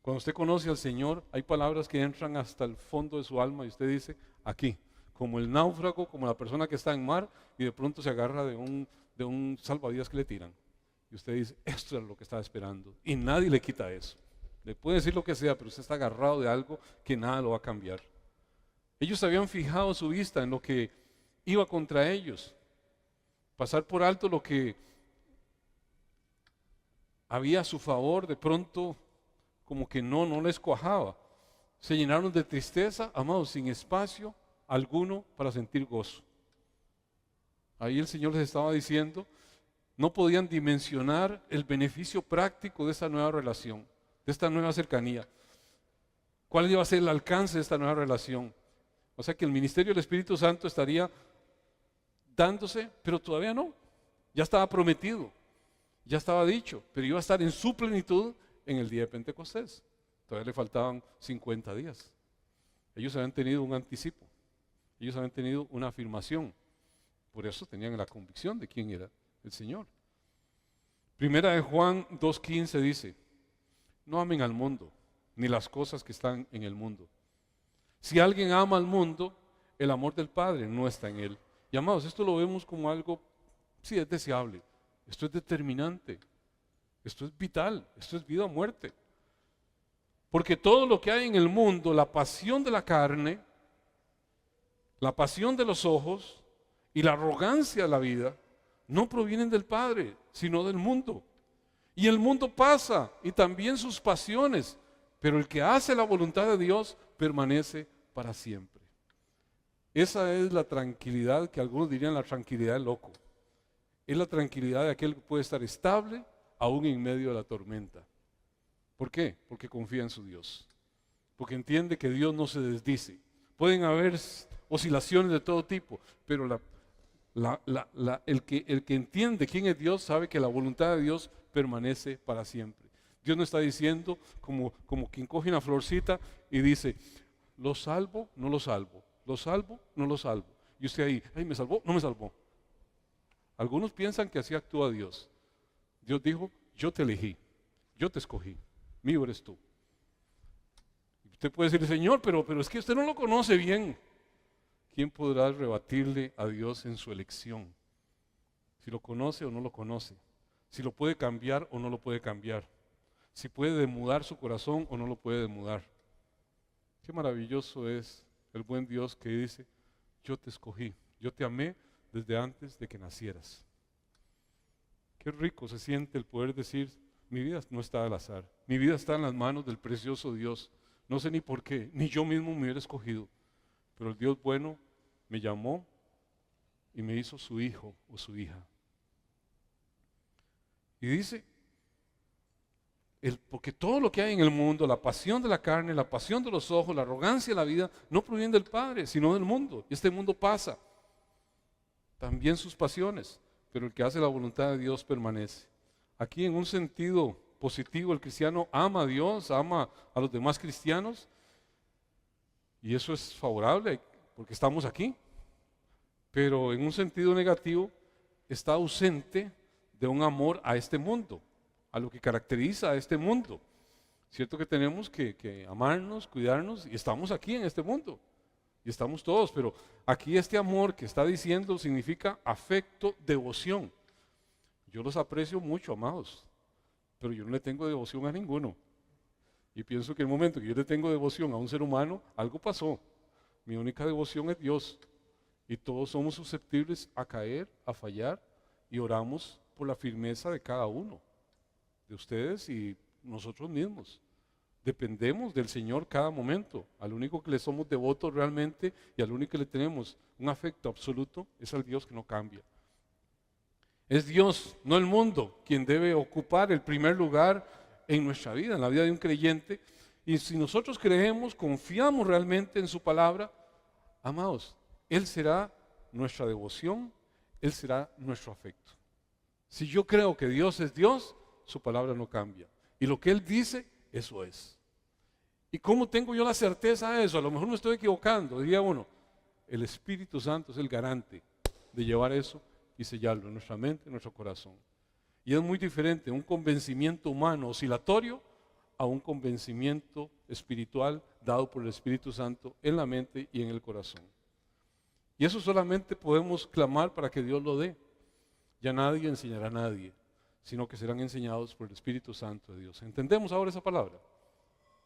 Cuando usted conoce al Señor, hay palabras que entran hasta el fondo de su alma y usted dice: aquí, como el náufrago, como la persona que está en mar y de pronto se agarra de un salvavidas que le tiran. Y usted dice: esto es lo que estaba esperando. Y nadie le quita eso. Le puede decir lo que sea, pero usted está agarrado de algo que nada lo va a cambiar. Ellos habían fijado su vista en lo que iba contra ellos. Pasar por alto lo que había a su favor, de pronto como que no les cuajaba. Se llenaron de tristeza, amados, sin espacio alguno para sentir gozo. Ahí el Señor les estaba diciendo: no podían dimensionar el beneficio práctico de esta nueva relación, de esta nueva cercanía. ¿Cuál iba a ser el alcance de esta nueva relación? O sea que el ministerio del Espíritu Santo estaría dándose, pero todavía no. Ya estaba prometido, ya estaba dicho, pero iba a estar en su plenitud en el día de Pentecostés. Todavía le faltaban 50 días. Ellos habían tenido un anticipo, ellos habían tenido una afirmación. Por eso tenían la convicción de quién era el Señor. Primera de Juan 2:15 dice: no amen al mundo, ni las cosas que están en el mundo. Si alguien ama al mundo, el amor del Padre no está en él. Y amados, esto lo vemos como algo, sí, es deseable. Esto es determinante. Esto es vital. Esto es vida o muerte. Porque todo lo que hay en el mundo, la pasión de la carne, la pasión de los ojos y la arrogancia de la vida, no provienen del Padre, sino del mundo. Y el mundo pasa, y también sus pasiones, pero el que hace la voluntad de Dios permanece para siempre. Esa es la tranquilidad que algunos dirían la tranquilidad del loco. Es la tranquilidad de aquel que puede estar estable aún en medio de la tormenta. ¿Por qué? Porque confía en su Dios. Porque entiende que Dios no se desdice. Pueden haber oscilaciones de todo tipo, pero el que entiende quién es Dios sabe que la voluntad de Dios permanece para siempre. Dios no está diciendo como quien coge una florcita y dice: lo salvo, no lo salvo, lo salvo, no lo salvo. Y usted ahí: ay, ¿me salvó? No me salvó. Algunos piensan que así actúa Dios. Dios dijo: yo te elegí, yo te escogí, mío eres tú. Usted puede decir: Señor, pero es que usted no lo conoce bien. ¿Quién podrá rebatirle a Dios en su elección? Si lo conoce o no lo conoce, si lo puede cambiar o no lo puede cambiar, si puede demudar su corazón o no lo puede demudar. Qué maravilloso es el buen Dios que dice: yo te escogí, yo te amé desde antes de que nacieras. Qué rico se siente el poder decir: mi vida no está al azar, mi vida está en las manos del precioso Dios. No sé ni por qué, ni yo mismo me hubiera escogido, pero el Dios bueno me llamó y me hizo su hijo o su hija. Y dice: Porque todo lo que hay en el mundo, la pasión de la carne, la pasión de los ojos, la arrogancia de la vida, no proviene del Padre, sino del mundo. Y este mundo pasa, también sus pasiones, pero el que hace la voluntad de Dios permanece. Aquí en un sentido positivo, el cristiano ama a Dios, ama a los demás cristianos, y eso es favorable porque estamos aquí. Pero en un sentido negativo, está ausente de un amor a este mundo, a lo que caracteriza a este mundo. Cierto que tenemos que amarnos, cuidarnos, y estamos aquí en este mundo, y estamos todos, pero aquí este amor que está diciendo significa afecto, devoción. Yo los aprecio mucho, amados, pero yo no le tengo devoción a ninguno. Y pienso que el momento que yo le tengo devoción a un ser humano, algo pasó. Mi única devoción es Dios. Y todos somos susceptibles a caer, a fallar, y oramos por la firmeza de cada uno, de ustedes y nosotros mismos. Dependemos del Señor cada momento. Al único que le somos devotos realmente y al único que le tenemos un afecto absoluto es al Dios que no cambia. Es Dios, no el mundo, quien debe ocupar el primer lugar en nuestra vida, en la vida de un creyente. Y si nosotros creemos, confiamos realmente en su palabra, amados, Él será nuestra devoción, Él será nuestro afecto. Si yo creo que Dios es Dios, su palabra no cambia. Y lo que Él dice, eso es. ¿Y cómo tengo yo la certeza de eso? A lo mejor me estoy equivocando. Diría uno, el Espíritu Santo es el garante de llevar eso y sellarlo en nuestra mente, en nuestro corazón. Y es muy diferente un convencimiento humano oscilatorio a un convencimiento espiritual dado por el Espíritu Santo en la mente y en el corazón. Y eso solamente podemos clamar para que Dios lo dé. Ya nadie enseñará a nadie, sino que serán enseñados por el Espíritu Santo de Dios. ¿Entendemos ahora esa palabra?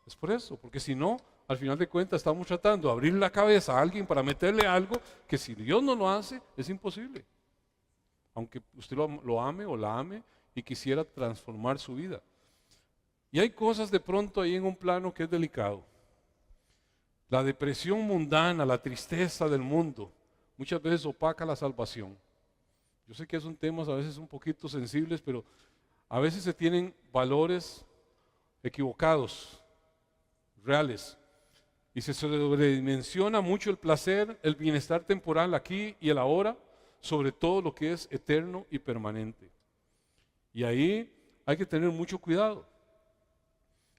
Es por eso, porque si no, al final de cuentas estamos tratando de abrir la cabeza a alguien para meterle algo que si Dios no lo hace, es imposible. Aunque usted lo ame o la ame y quisiera transformar su vida. Y hay cosas de pronto ahí en un plano que es delicado. La depresión mundana, la tristeza del mundo, muchas veces opaca la salvación. Yo sé que son temas a veces un poquito sensibles, pero a veces se tienen valores equivocados, reales, y se sobredimensiona mucho el placer, el bienestar temporal aquí y el ahora, sobre todo lo que es eterno y permanente. Y ahí hay que tener mucho cuidado.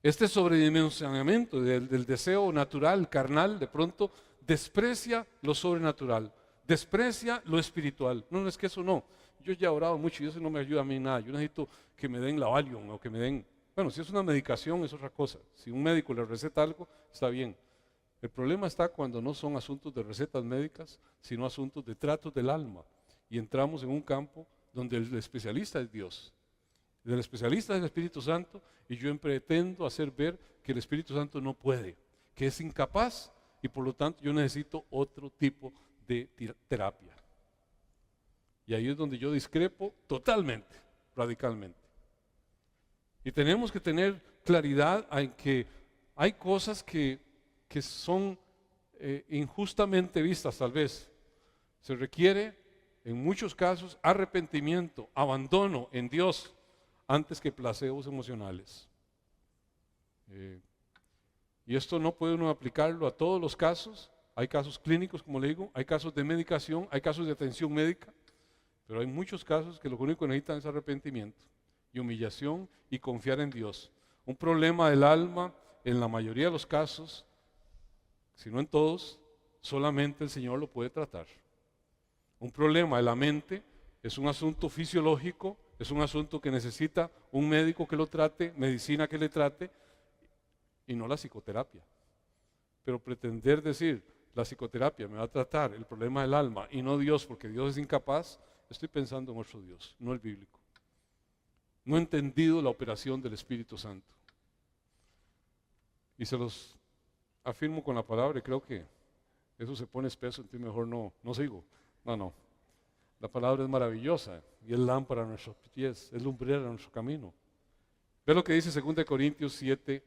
Este sobredimensionamiento del deseo natural, carnal, de pronto desprecia lo sobrenatural, desprecia lo espiritual. No, es que eso no. Yo ya he orado mucho y eso no me ayuda a mí en nada. Yo necesito que me den la Valium o que me den... Bueno, si es una medicación es otra cosa. Si un médico le receta algo, está bien. El problema está cuando no son asuntos de recetas médicas, sino asuntos de tratos del alma. Y entramos en un campo donde el especialista es Dios. El especialista es el Espíritu Santo y yo pretendo hacer ver que el Espíritu Santo no puede, que es incapaz y por lo tanto yo necesito otro tipo de terapia. Y ahí es donde yo discrepo totalmente, radicalmente. Y tenemos que tener claridad en que hay cosas que son injustamente vistas tal vez. Se requiere en muchos casos arrepentimiento, abandono en Dios antes que placebos emocionales. Y esto no puede uno aplicarlo a todos los casos. Hay casos clínicos, como le digo, hay casos de medicación, hay casos de atención médica, pero hay muchos casos que lo único que necesitan es arrepentimiento y humillación y confiar en Dios. Un problema del alma, en la mayoría de los casos, si no en todos, solamente el Señor lo puede tratar. Un problema de la mente es un asunto fisiológico, es un asunto que necesita un médico que lo trate, medicina que le trate, y no la psicoterapia. Pero pretender decir, la psicoterapia me va a tratar el problema del alma y no Dios, porque Dios es incapaz, estoy pensando en otro Dios, no el bíblico. No he entendido la operación del Espíritu Santo. Y se los afirmo con la palabra y creo que eso se pone espeso, entonces mejor no sigo. No. La palabra es maravillosa y es lámpara a nuestros pies, es lumbrera a nuestro camino. Ve lo que dice 2 Corintios 7,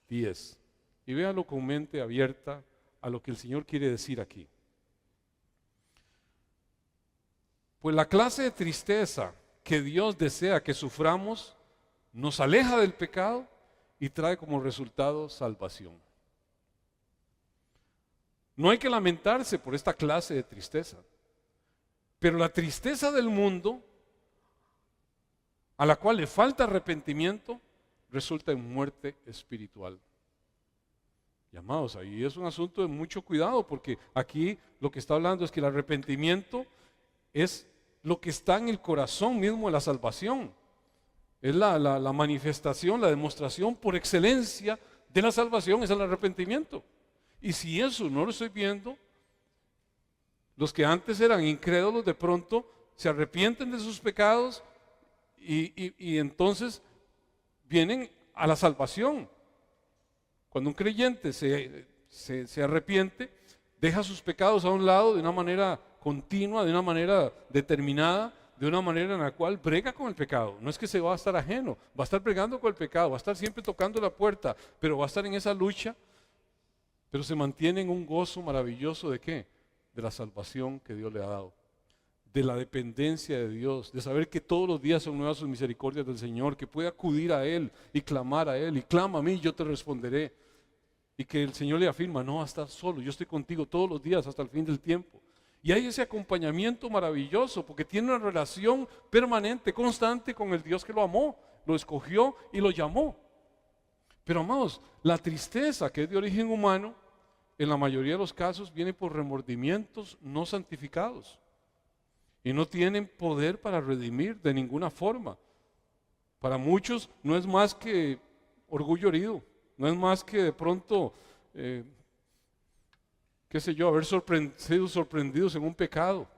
10. Y véalo con mente abierta a lo que el Señor quiere decir aquí. Pues la clase de tristeza que Dios desea que suframos nos aleja del pecado y trae como resultado salvación. No hay que lamentarse por esta clase de tristeza, pero la tristeza del mundo, a la cual le falta arrepentimiento, resulta en muerte espiritual. Y amados, ahí es un asunto de mucho cuidado, porque aquí lo que está hablando es que el arrepentimiento es lo que está en el corazón mismo de la salvación. Es la manifestación, la demostración por excelencia de la salvación, es el arrepentimiento. Y si eso no lo estoy viendo, los que antes eran incrédulos de pronto se arrepienten de sus pecados y entonces vienen a la salvación. Cuando un creyente se arrepiente, deja sus pecados a un lado de una manera continua, de una manera determinada, de una manera en la cual brega con el pecado. No es que se va a estar ajeno, va a estar bregando con el pecado, va a estar siempre tocando la puerta, pero va a estar en esa lucha, pero se mantiene en un gozo maravilloso ¿de qué? De la salvación que Dios le ha dado, de la dependencia de Dios, de saber que todos los días son nuevas sus misericordias del Señor, que puede acudir a Él y clamar a Él, y clama a mí, yo te responderé, y que el Señor le afirma, no vas a estar solo, yo estoy contigo todos los días hasta el fin del tiempo. Y hay ese acompañamiento maravilloso, porque tiene una relación permanente, constante con el Dios que lo amó, lo escogió y lo llamó. Pero amados, la tristeza que es de origen humano, en la mayoría de los casos viene por remordimientos no santificados y no tienen poder para redimir de ninguna forma. Para muchos no es más que orgullo herido, no es más que de pronto, qué sé yo, haber sido sorprendidos en un pecado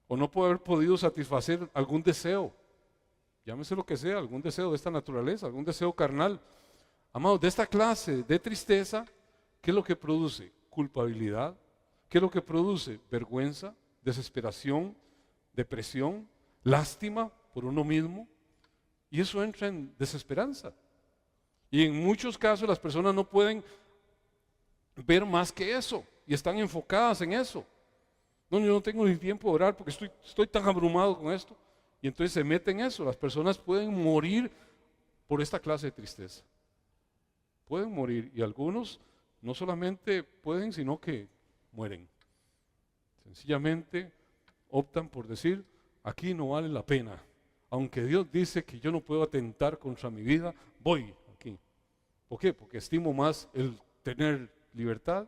o no poder podido satisfacer algún deseo, llámese lo que sea, algún deseo de esta naturaleza, algún deseo carnal. Amados, de esta clase de tristeza, ¿qué es lo que produce? Culpabilidad. ¿Qué es lo que produce? Vergüenza, desesperación, depresión, lástima por uno mismo. Y eso entra en desesperanza. Y en muchos casos las personas no pueden ver más que eso y están enfocadas en eso. No, yo no tengo ni tiempo de orar porque estoy tan abrumado con esto. Y entonces se meten en eso. Las personas pueden morir por esta clase de tristeza. Pueden morir, y algunos no solamente pueden, sino que mueren. Sencillamente optan por decir, aquí no vale la pena. Aunque Dios dice que yo no puedo atentar contra mi vida, voy aquí. ¿Por qué? Porque estimo más el tener libertad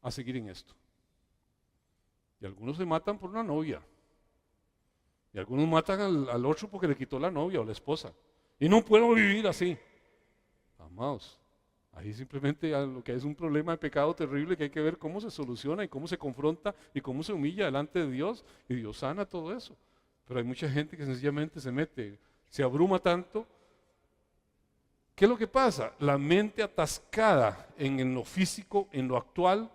a seguir en esto. Y algunos se matan por una novia. Y algunos matan al otro porque le quitó la novia o la esposa. Y no puedo vivir así. Amados, ahí simplemente lo que es un problema de pecado terrible que hay que ver cómo se soluciona y cómo se confronta y cómo se humilla delante de Dios, y Dios sana todo eso. Pero hay mucha gente que sencillamente se mete, se abruma tanto. ¿Qué es lo que pasa? La mente atascada en lo físico, en lo actual,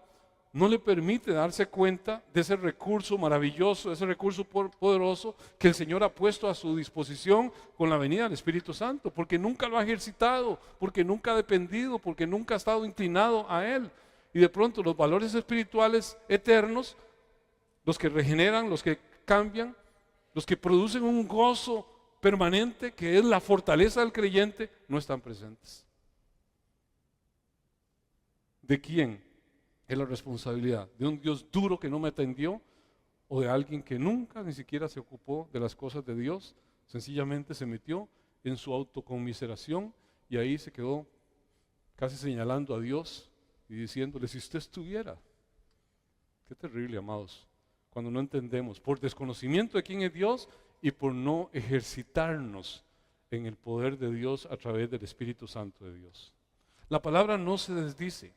no le permite darse cuenta de ese recurso maravilloso, de ese recurso poderoso que el Señor ha puesto a su disposición con la venida del Espíritu Santo, porque nunca lo ha ejercitado, porque nunca ha dependido, porque nunca ha estado inclinado a Él. Y de pronto los valores espirituales eternos, los que regeneran, los que cambian, los que producen un gozo permanente, que es la fortaleza del creyente, no están presentes. ¿De quién es la responsabilidad? ¿De un Dios duro que no me atendió? ¿O de alguien que nunca ni siquiera se ocupó de las cosas de Dios? Sencillamente se metió en su autoconmiseración y ahí se quedó casi señalando a Dios y diciéndole, si usted estuviera. Qué terrible, amados, cuando no entendemos, por desconocimiento de quién es Dios y por no ejercitarnos en el poder de Dios a través del Espíritu Santo de Dios. La palabra no se desdice.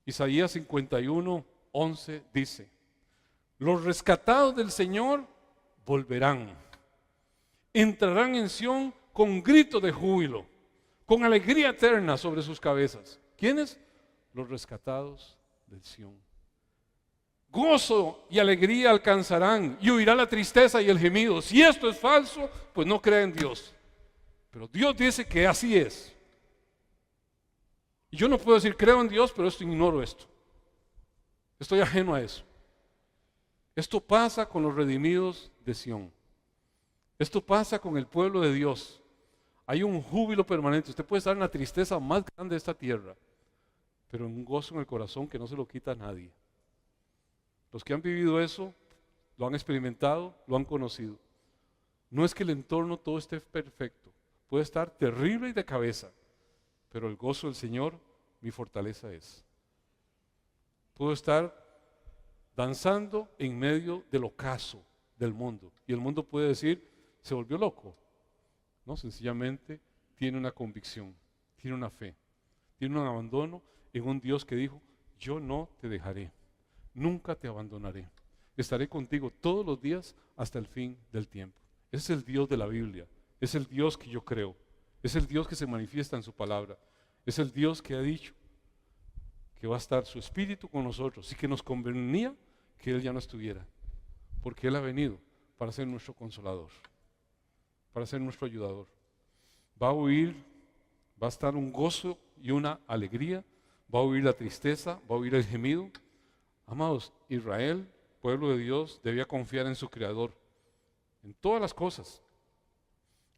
Isaías 51:11 dice, los rescatados del Señor volverán, entrarán en Sión con grito de júbilo, con alegría eterna sobre sus cabezas. ¿Quiénes? Los rescatados del Sión. Gozo y alegría alcanzarán y huirá la tristeza y el gemido. Si esto es falso, pues no crea en Dios. Pero Dios dice que así es. Y yo no puedo decir creo en Dios, pero ignoro esto. Estoy ajeno a eso. Esto pasa con los redimidos de Sión. Esto pasa con el pueblo de Dios. Hay un júbilo permanente. Usted puede estar en la tristeza más grande de esta tierra, pero un gozo en el corazón que no se lo quita a nadie. Los que han vivido eso, lo han experimentado, lo han conocido. No es que el entorno todo esté perfecto. Puede estar terrible y de cabeza, pero el gozo del Señor, mi fortaleza es. Puedo estar danzando en medio del ocaso del mundo. Y el mundo puede decir, se volvió loco. No, sencillamente tiene una convicción, tiene una fe, tiene un abandono en un Dios que dijo, yo no te dejaré, nunca te abandonaré, estaré contigo todos los días hasta el fin del tiempo. Ese es el Dios de la Biblia, es el Dios que yo creo, es el Dios que se manifiesta en su palabra, es el Dios que ha dicho que va a estar su Espíritu con nosotros y que nos convenía que Él ya no estuviera, porque Él ha venido para ser nuestro consolador, para ser nuestro ayudador. Va a huir, va a estar un gozo y una alegría, va a huir la tristeza, va a huir el gemido. Amados, Israel, pueblo de Dios, debía confiar en su Creador, en todas las cosas.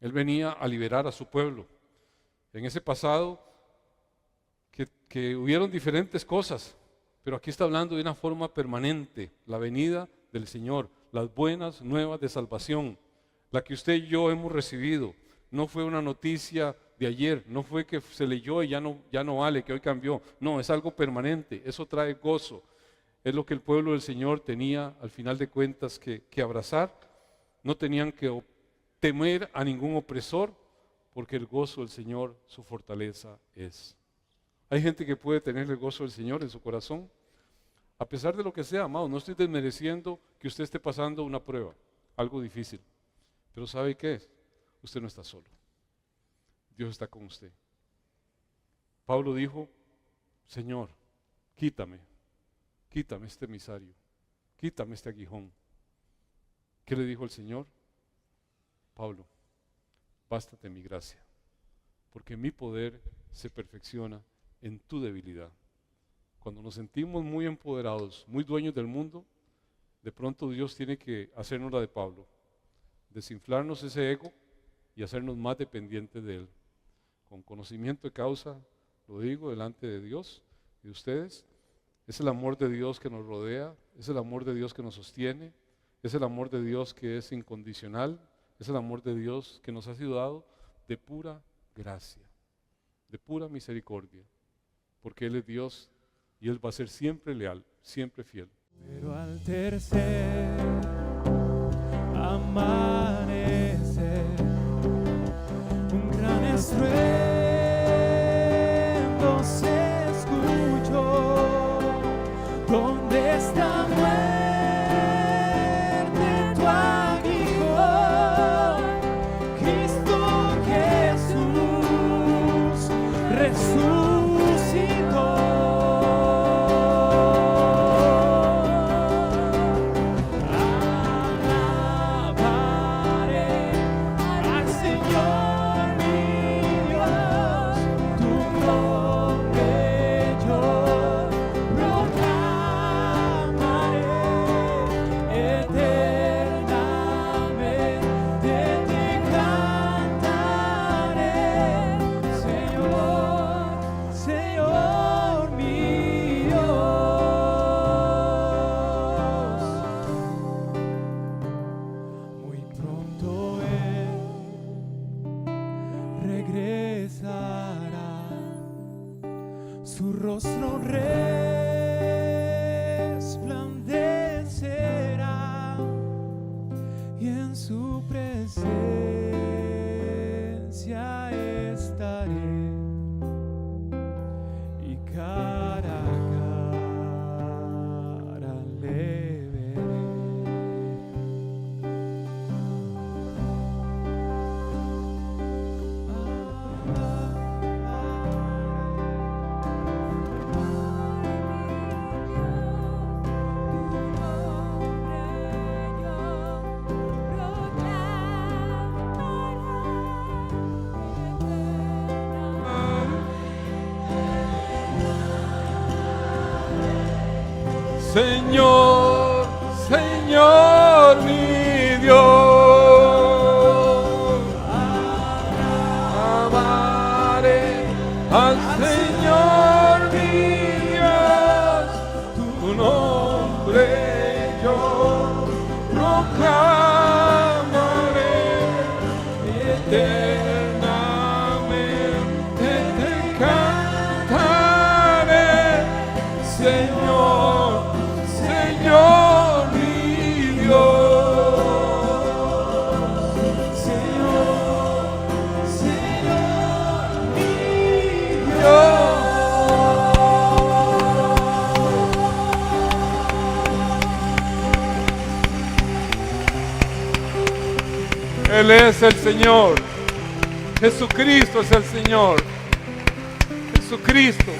Él venía a liberar a su pueblo. En ese pasado, que hubieron diferentes cosas, pero aquí está hablando de una forma permanente, la venida del Señor, las buenas nuevas de salvación. La que usted y yo hemos recibido, no fue una noticia de ayer, no fue que se leyó y ya no vale, que hoy cambió. No, es algo permanente, eso trae gozo. Es lo que el pueblo del Señor tenía al final de cuentas que abrazar. No tenían que temer a ningún opresor, porque el gozo del Señor, su fortaleza es. Hay gente que puede tener el gozo del Señor en su corazón, a pesar de lo que sea, amado. No estoy desmereciendo que usted esté pasando una prueba, algo difícil. Pero ¿sabe qué es? Usted no está solo. Dios está con usted. Pablo dijo, Señor, quítame este emisario, quítame este aguijón. ¿Qué le dijo el Señor? Pablo, bástate mi gracia, porque mi poder se perfecciona en tu debilidad. Cuando nos sentimos muy empoderados, muy dueños del mundo, de pronto Dios tiene que hacernos la de Pablo, desinflarnos ese ego y hacernos más dependientes de Él. Con conocimiento de causa, lo digo delante de Dios y de ustedes, es el amor de Dios que nos rodea, es el amor de Dios que nos sostiene, es el amor de Dios que es incondicional, es el amor de Dios que nos ha sido dado de pura gracia, de pura misericordia, porque Él es Dios y Él va a ser siempre leal, siempre fiel. Pero al tercer amanecer, un gran estruendo se escuchó. ¿Dónde está muerte tu aguijón? Cristo Jesús resucitó. Su rostro resplandecerá y en su presencia estaré y cara a cara le veré. Señor, Señor mi Dios, Él es el Señor. Jesucristo es el Señor. Jesucristo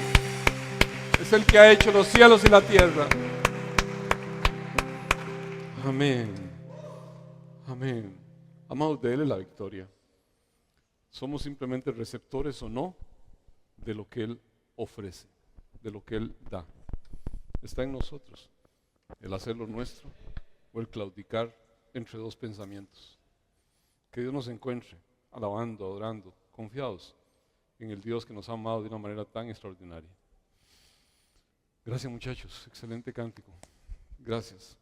es el que ha hecho los cielos y la tierra. Amén. Amén. Amados, de Él es la victoria. Somos simplemente receptores o no de lo que Él ofrece, de lo que Él da. Está en nosotros el hacerlo nuestro o el claudicar entre dos pensamientos. Que Dios nos encuentre alabando, adorando, confiados en el Dios que nos ha amado de una manera tan extraordinaria. Gracias, muchachos, excelente cántico. Gracias.